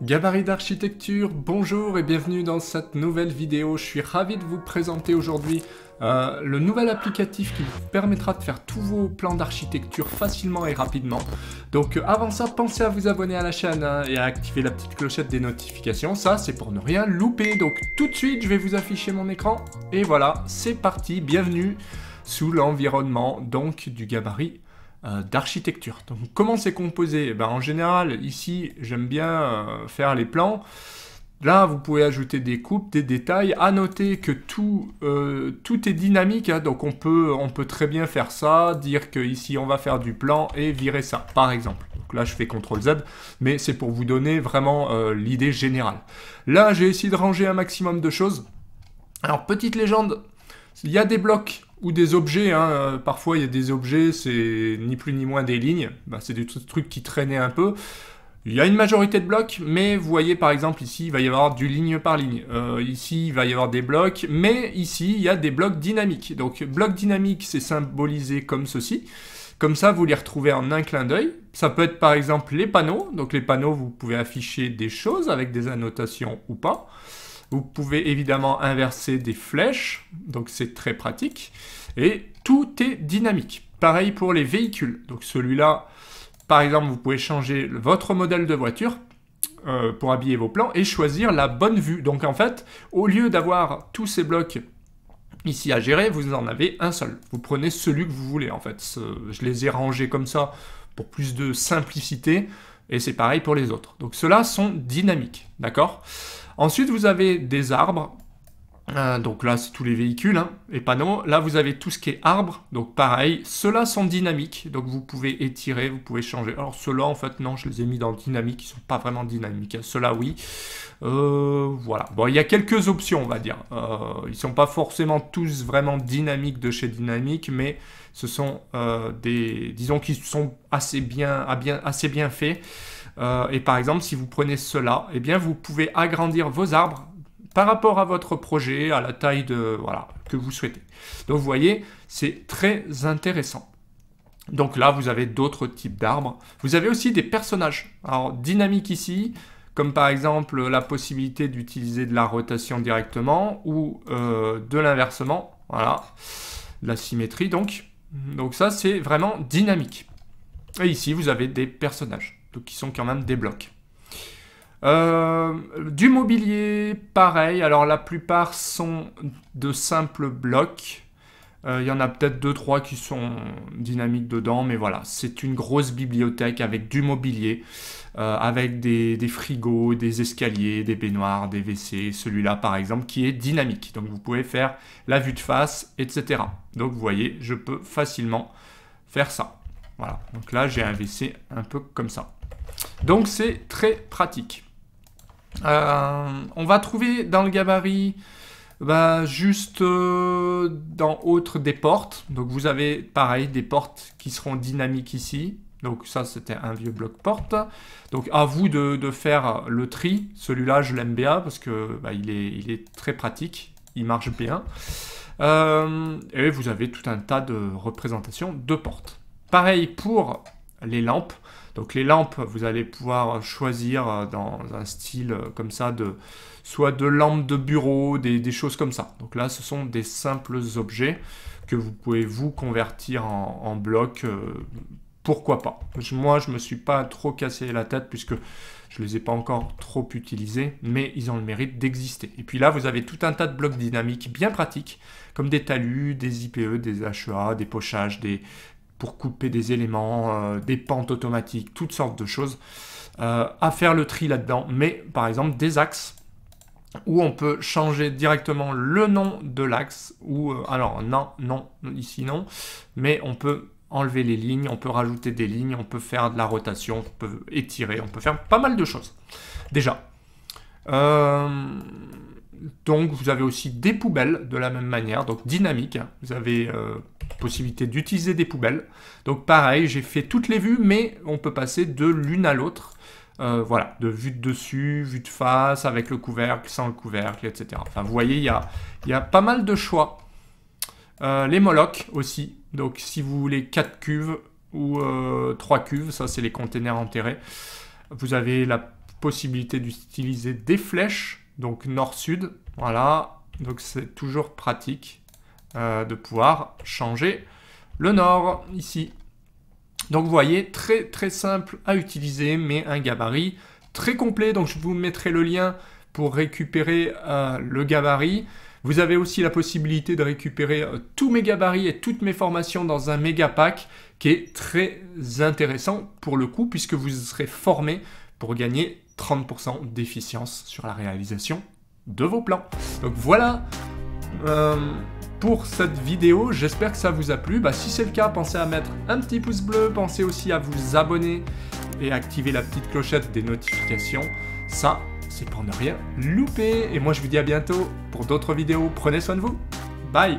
Gabarit d'architecture, bonjour et bienvenue dans cette nouvelle vidéo. Je suis ravi de vous présenter aujourd'hui le nouvel applicatif qui vous permettra de faire tous vos plans d'architecture facilement et rapidement. Donc avant ça, pensez à vous abonner à la chaîne et à activer la petite clochette des notifications. Ça, c'est pour ne rien louper. Donc tout de suite, je vais vous afficher mon écran. Et voilà, c'est parti. Bienvenue sous l'environnement donc du gabarit d'architecture. Donc comment c'est composé? En général, ici, j'aime bien faire les plans. Là, vous pouvez ajouter des coupes, des détails. À noter que tout est dynamique, hein, donc on peut très bien faire ça, dire que ici on va faire du plan et virer ça, par exemple. Donc là, je fais CTRL-Z, mais c'est pour vous donner vraiment l'idée générale. Là, j'ai essayé de ranger un maximum de choses. Alors, petite légende, il y a des blocs ou des objets, hein, parfois il y a des objets, c'est ni plus ni moins des lignes, c'est des trucs qui traînaient un peu. Il y a une majorité de blocs, mais vous voyez par exemple ici, il va y avoir du ligne par ligne. Ici, il va y avoir des blocs, mais ici, il y a des blocs dynamiques. Donc, bloc dynamique, c'est symbolisé comme ceci. Comme ça, vous les retrouvez en un clin d'œil. Ça peut être par exemple les panneaux. Donc, les panneaux, vous pouvez afficher des choses avec des annotations ou pas. Vous pouvez évidemment inverser des flèches, donc c'est très pratique. Et tout est dynamique. Pareil pour les véhicules. Donc celui-là, par exemple, vous pouvez changer votre modèle de voiture pour habiller vos plans et choisir la bonne vue. Donc en fait, au lieu d'avoir tous ces blocs ici à gérer, vous en avez un seul. Vous prenez celui que vous voulez en fait. Je les ai rangés comme ça pour plus de simplicité. Et c'est pareil pour les autres. Donc ceux-là sont dynamiques, d'accord ? Ensuite, vous avez des arbres. Donc là, c'est tous les véhicules, hein, les panneaux. Là, vous avez tout ce qui est arbres. Donc pareil, ceux-là sont dynamiques. Donc vous pouvez étirer, vous pouvez changer. Alors ceux-là, en fait, non, je les ai mis dans le dynamique. Ils ne sont pas vraiment dynamiques. Ceux-là, oui. Voilà. Bon, il y a quelques options, on va dire. Ils ne sont pas forcément tous vraiment dynamiques de chez Dynamique, mais ce sont disons qu'ils sont assez bien faits. Et par exemple, si vous prenez cela, eh bien, vous pouvez agrandir vos arbres par rapport à votre projet, à la taille que vous souhaitez. Donc, vous voyez, c'est très intéressant. Donc là, vous avez d'autres types d'arbres. Vous avez aussi des personnages. Alors, dynamique ici, comme par exemple la possibilité d'utiliser de la rotation directement ou de l'inversement. Voilà, la symétrie donc. Donc ça, c'est vraiment dynamique. Et ici, vous avez des personnages. Donc qui sont quand même des blocs. Du mobilier, pareil. Alors la plupart sont de simples blocs. Il y en a peut-être 2-3 qui sont dynamiques dedans, mais voilà, c'est une grosse bibliothèque avec du mobilier, avec des frigos, des escaliers, des baignoires, des WC. Celui-là, par exemple, qui est dynamique. Donc vous pouvez faire la vue de face, etc. Donc vous voyez, je peux facilement faire ça. Voilà, donc là, j'ai un WC un peu comme ça. Donc c'est très pratique. On va trouver dans le gabarit juste dans autre des portes. Donc vous avez pareil des portes qui seront dynamiques ici. Donc ça c'était un vieux bloc porte. Donc à vous de faire le tri. Celui-là je l'aime bien parce que il est très pratique. Il marche bien. Et vous avez tout un tas de représentations de portes. Pareil pour les lampes. Donc les lampes, vous allez pouvoir choisir dans un style comme ça, soit de lampes de bureau, des choses comme ça. Donc là, ce sont des simples objets que vous pouvez vous convertir en blocs. Pourquoi pas? Moi, je ne me suis pas trop cassé la tête puisque je ne les ai pas encore trop utilisés, mais ils ont le mérite d'exister. Et puis là, vous avez tout un tas de blocs dynamiques bien pratiques, comme des talus, des IPE, des HEA, des pochages, pour couper des éléments, des pentes automatiques, toutes sortes de choses à faire le tri là-dedans. Mais par exemple des axes où on peut changer directement le nom de l'axe ou alors non, ici non, mais on peut enlever les lignes, on peut rajouter des lignes, on peut faire de la rotation, on peut étirer, on peut faire pas mal de choses. Déjà. Donc vous avez aussi des poubelles de la même manière, donc dynamique. Vous avez possibilité d'utiliser des poubelles. Donc pareil, j'ai fait toutes les vues, mais on peut passer de l'une à l'autre. Voilà, de vue de dessus, vue de face, avec le couvercle, sans le couvercle, etc. Enfin, vous voyez, il y a pas mal de choix. Les Molocs aussi. Donc si vous voulez 4 cuves ou 3 cuves, ça c'est les containers enterrés. Vous avez possibilité d'utiliser des flèches, donc nord-sud, voilà, donc c'est toujours pratique de pouvoir changer le nord ici. Donc vous voyez, très très simple à utiliser, mais un gabarit très complet, donc je vous mettrai le lien pour récupérer le gabarit. Vous avez aussi la possibilité de récupérer tous mes gabarits et toutes mes formations dans un méga pack qui est très intéressant pour le coup, puisque vous serez formé pour gagner 30% d'efficience sur la réalisation de vos plans. Donc voilà pour cette vidéo, j'espère que ça vous a plu. Si c'est le cas, pensez à mettre un petit pouce bleu, pensez aussi à vous abonner et activer la petite clochette des notifications. Ça, c'est pour ne rien louper. Et moi, je vous dis à bientôt pour d'autres vidéos. Prenez soin de vous. Bye!